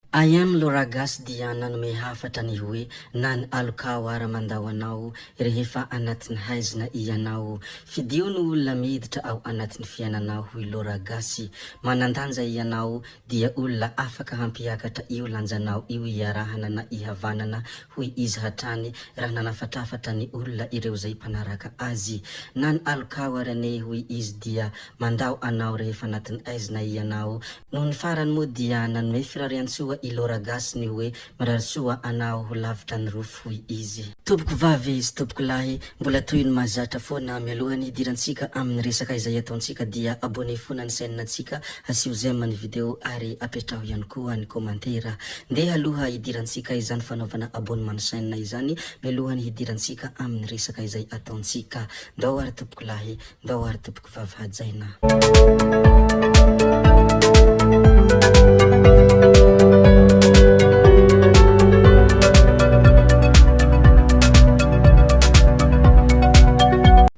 Ayam loragasy dia nanome hafatra ny hoe na ny alokao ara mandao anao rehefa anatin'ny haizina ianao. Fidio ny olona miditra ao anatin'ny fiainanao hoy loragasy. Manandanja ianao dia olona afaka hampiakatra io lanjanao io iarahana na ihavanana hoy izy hatrany raha nanafatrafatra ny olona ireo zay mpanaraka azy. Na ny alokao arane hoy izy dia mandao anao rehefa anatin'ny haizina ianao. Noho ny farany moa dia nanome firariantsoa iloragasy ny hoe marary soa anao ho lavitra ny rofo hoy izy. Tompoko vavy sy tompoko lahy, mbola toy ny mahazatra foana mialohany hidirantsika amin'ny resaka izay ataontsika dia abone foana ny chaîne-natsika, asio j'aime ny video ary apetraho ihany koa ny komantera. Ndeha aloha hidirantsika izany fanaovana abonnement chaîne izany, mialohany hidirantsika amin'ny resaka izay ataontsika. Ndao ary tompoko lahy, ndao ary tompoko vavy hajaina.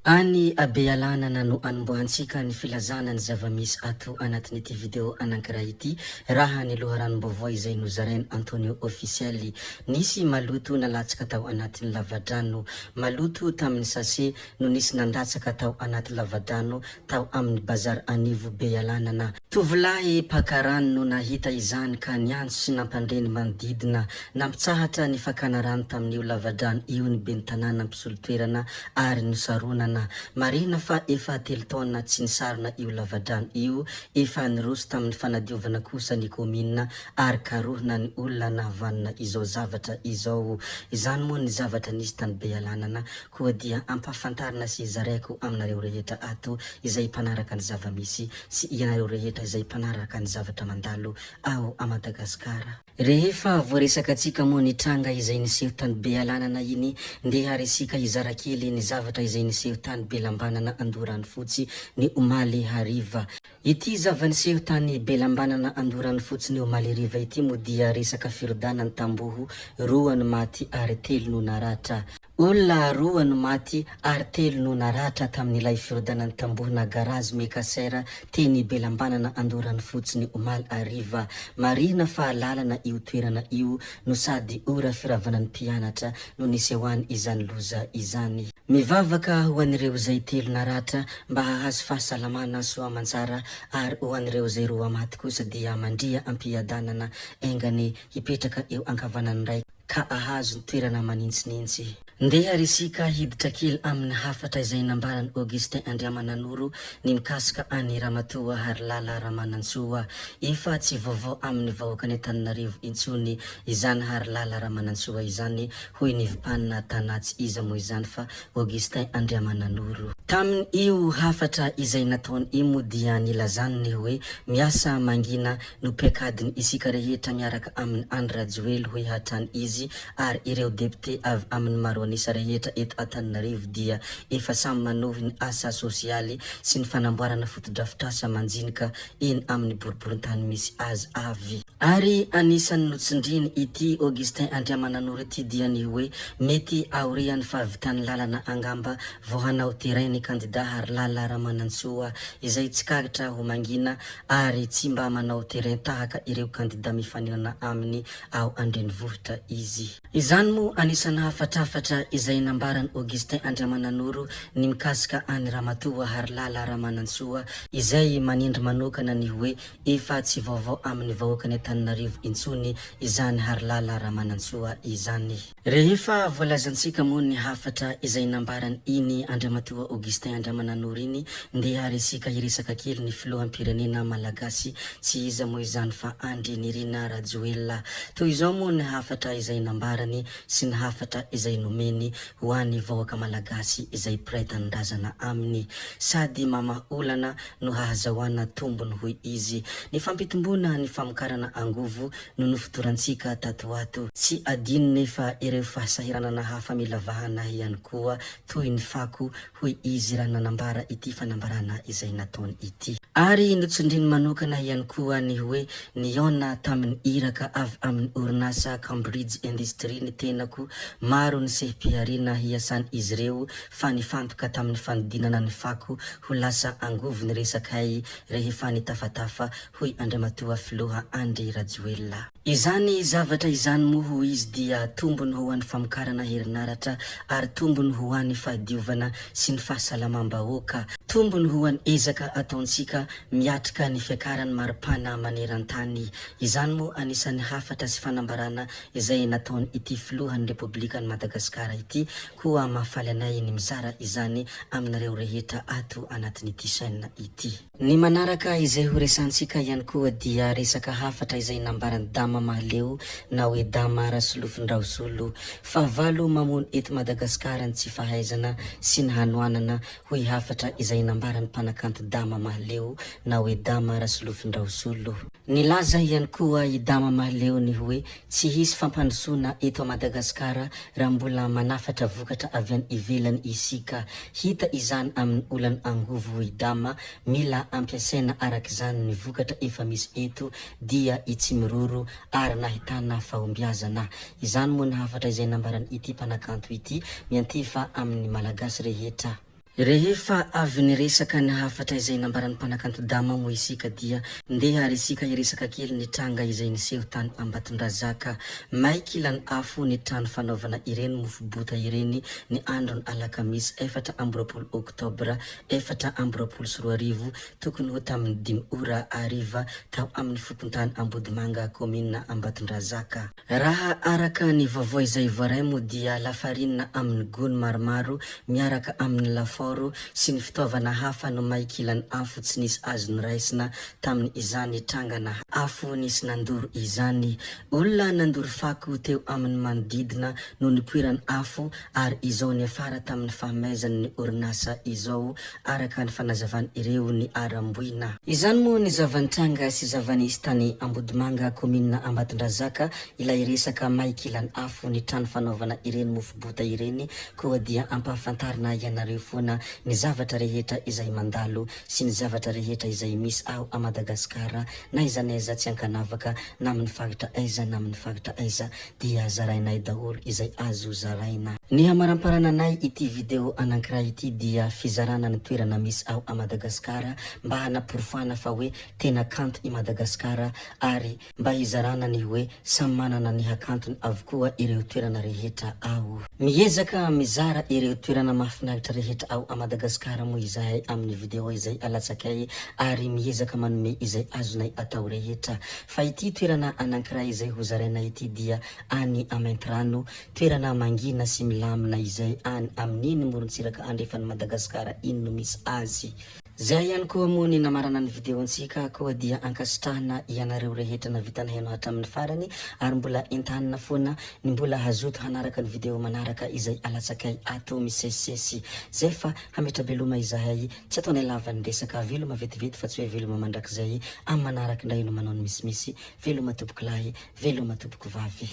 Any abealanana no anombohantsika ny filazana ny zava-misy ato anatin'ity video anankiray ity, raha ny loharanom-baovao izay nozarainy Antonio Officiel. Nisy maloto nalatsaka tao anatin'ny lavadrano, maloto tamin'ny sase no nisy nandatsaka tao anaty lavadrano tao amin'ny bazary anivo bealanana. Tovolahy pakarano no nahita izany ka niantso sy nampandreny manodidina, nampitsahatra ny fakana rano tamin'io lavadrano io ny ben'ny tanàna mpisolo toerana ary nosaronana. Marina fa efa 3 taona tsy nisarona io lavadrano io, efa niroso tamin'ny fanadiovana kosa ny komina ary karohina ny olona nahavanana izao zavatra izao. Izany moa ny zavatra nisy tany bealanana, koa dia ampafantarina sy zaraiko aminareo rehetra ato izay mpanaraka ny zava-misy sy ianareo rehetra izay mpanaraka ny zavatra mandalo ao a Madagasikara. Rehefa voaresaka atsika moa ny tranga izay niseho tany bealanana iny, ndeha resika izara kely ny zavatra izay niseho tany Belambanana Andorany Fotsy ny omaly hariva. Ity zava-niseho tany Belambanana Andorany Fotsy ny omaly hariva ity moa dia resaka firodanany tamboho, 2 ny maty ary 3 no naratra. Olona 2 no maty ary 3 no naratra tamin'ilay firodanany tamboho na garazy mekasera teny Belambanana Andorany Fotsy ny omaly hariva. Marina fa lalana io toerana io no sady ora firavana ny mpianatra no nisehoany izany loza izany. Mivavaka ho an'ireo zay 3 naratra mba hahazo fahasalamana soa amantsara, ary ho an'ireo zay 2 maty kosa dia mandria ampiadanana engany hipetraka eo ankavanany raiky ka ahazo ny toerana manintsinintsy. Ndeha resika hiditra kely amin'ny hafatra izay nambarany Augustin Andriamananoro ny mikasika any Ramatoa Harilala Ramanantsoa. Efa tsy vaovao amin'ny vahoaka ny Antananarivo intsony izany Harilala Ramanantsoa izany, hoy ny vipanina Tanatsy iza moa izany fa Augustin Andriamananoro. Tamin'ny io hafatra izay nataony imo dia nilazany ny hoe miasa mangina no piakadiny isika rehetra miaraka amin'ny Andry Rajoely hoy hatrany izy, ary ireo depute avy amin'ny maroanisa rehetra eto Antananarivo dia efa samy manohy ny asa sosialy sy ny fanamboarana fotodrafitrasa manjinika eny amin'ny boriborintany misy azy avy. Ary anisany notsindriny ity Augustin Andriamananoro ity dia ny hoe mety aorian'ny fahavitany lalana angamba vao hanao terrain ny kandida Harilala Ramanantsoa izay tsikagatra ho mangina ary tsy mba manao terrain tahaka ireo kandida mifaninana aminy ao Andrenivohitra izy. Izany moa anisany hafatrafatra izay nambarany Augustin Andriamananoro ny mikasika any Ramatoa Harilala Ramanantsoa izay manindry manokana ny hoe efa tsy vaovao amin'ny vahoaka ny Antananarivo intsony izany Harilala Ramanantsoa izany. Rehefa voalazantsika moa ny hafatra izay nambarany iny Andriamatoa Augustin Andriamananoro iny, ndeha resika hiresaka kely ny filoham-pirenena malagasy tsy iza moa izany fa Andry Nirina Rajoelina. Toy izao moa ny hafatra izay nambarany sy ny hafatra izay nomeny ho an'ny vahoaka malagasy izay mpiray tanindrazana aminy, sady mamaolana no hahazahoana tombony hoy izy. Ny fampitombona ny famokarana angovo no nofotorantsika tato ato, tsy adino nefa ireo fahasahiranana hafa mila vahana ihany koa toy ny fako hoy izy raha nanambara ity fanambarana izay nataony ity. Ary notsindriny manokana ihany koa ny hoe niona tamin'ny iraka avy amin'ny orinasa Cambridge Industrie ny tenako, maro ny sehi-piarina hiasany izy ireo fa nifantoka tamin'ny fanodinana ny fako ho lasa angovo ny resakay rehefa nitafatafa hoy Andriamatoa Filoha Andry Rajoelina. Izany zavatra izany moa izy dia tombony ho an'ny famokarana herinaratra ary tombony ho an'ny fahadiovana sy ny fahasalamam-bahoaka, tombony ho an'ny ezaka ataontsika miatrika ny fiakarany maripana maneran-tany. Izany moa anisan'ny hafatra sy fanambarana izay nataony ity filohan'ny Repoblikan'i Madagasikara ity, koa mahafaly anay ny mizara izany aminareo rehetra ato anatin'ity chaîne ity. Ny manaraka izay ho resantsika ihany koa dia resaka hafatra izay nambarany Dama Mahaleo na hoe Dama Rasolofindraosolo, fahavalo mamono eto Madagasikara ny tsy fahaizana sy ny hanoanana hoe hafatra izay nambarany mpanakanto Dama Mahaleo na hoe Dama Rasolofindraosolo. Nilaza ihany koa i Dama Mahaleo ny hoe tsy hisy fampandrosoana eto Madagasikara raha mbola manafatra vokatra avy any ivelany isika. Hita izany amin'ny olany angovo i Dama, mila ampiasaina arak'izany ny vokatra efa misy eto dia itsy miroro ary nahitana fahombiazana. Izany moa ny hafatra izay nambarany ity mpanakanto ity miantefa amin'ny malagasy rehetra. Rehefa avy niresaka ny hafatra izay nambarany mpanakanto Dama moa isika dia ndeha resika iresaka kely ny tranga izay niseho tany Ambatondrazaka. Maiky ilany afo ny trano fanaovana ireny mofo bota ireny ny androny alakamisy 4 Oktobra 2024, tokony ho tamin'ny 5 ora ariva tao amin'ny fokontany Ambodimanga komina Ambatondrazaka. Raha araka ny vaovao izay voaray moa dia lafarinina amin'ny gony maromaro miaraka amin'ny laforo sy ny fitaovana hafa no maiky ilany afo tsy nisy azo niraisina tamin'ny izany trangana afo nisy nandoro izany. Olona nandoro fako teo amin'ny manodidina no nipoirany afo ary izao ny afara tamin'ny fahamaizany ny orinasa izao araka ny fanazavany ireo ny aramboina. Izany moa ny zavantranga sy zavanisy tany Ambodimanga komina Ambatondrazaka ilay resaka maiky ilany afo ny trano fanaovana ireny mofo bota ireny, koa dia ampahafantarina ianareo foana ny zavatra rehetra izay mandalo sy ny zavatra rehetra izay misy ao a Madagasikara, na iza naiza tsy ankanavaka na amin'ny faritra aiza na amin'ny faritra aiza dia zarainay daholo izay azo zaraina. Ny hamaramparana anay ity video anankiray ity dia fizarana ny toerana misy ao a Madagasikara mba hanaporofoana fa hoe tena kanto i Madagasikara ary mba hizarana ny hoe samy manana ny hakantony avokoa ireo toerana rehetra ao. Miezaka mizara ireo toerana mahafinaritra rehetra ao a Madagasikara moa izahay amin'ny video izay alatsakay ary miezaka manome izay azonay atao rehetra. Fa ity toerana anankiray izay ho zarainay ity dia any Amaintrano, toerana mangina sy milamina izay any amin'iny morontsiraka andrefan'ny Madagasikara iny no misy azy. Zay ihany koa moa ny namarana ny videontsika, koa dia ankasitrahana ianareo rehetra na vitana heno hatramin'ny farany ary mbola entanina foana ny mbola hazoto hanaraka ny video manaraka izay alatsakay ato misesisesy. Zay fa hametrabeloma izahay, tsy ataonay lava ny resaka, veloma vetivety fa tsy hoe veloma mandrakizay amin'ny manaraka indray no manao ny misimisy. Veloma tompoko lahy, veloma tompoko vavy.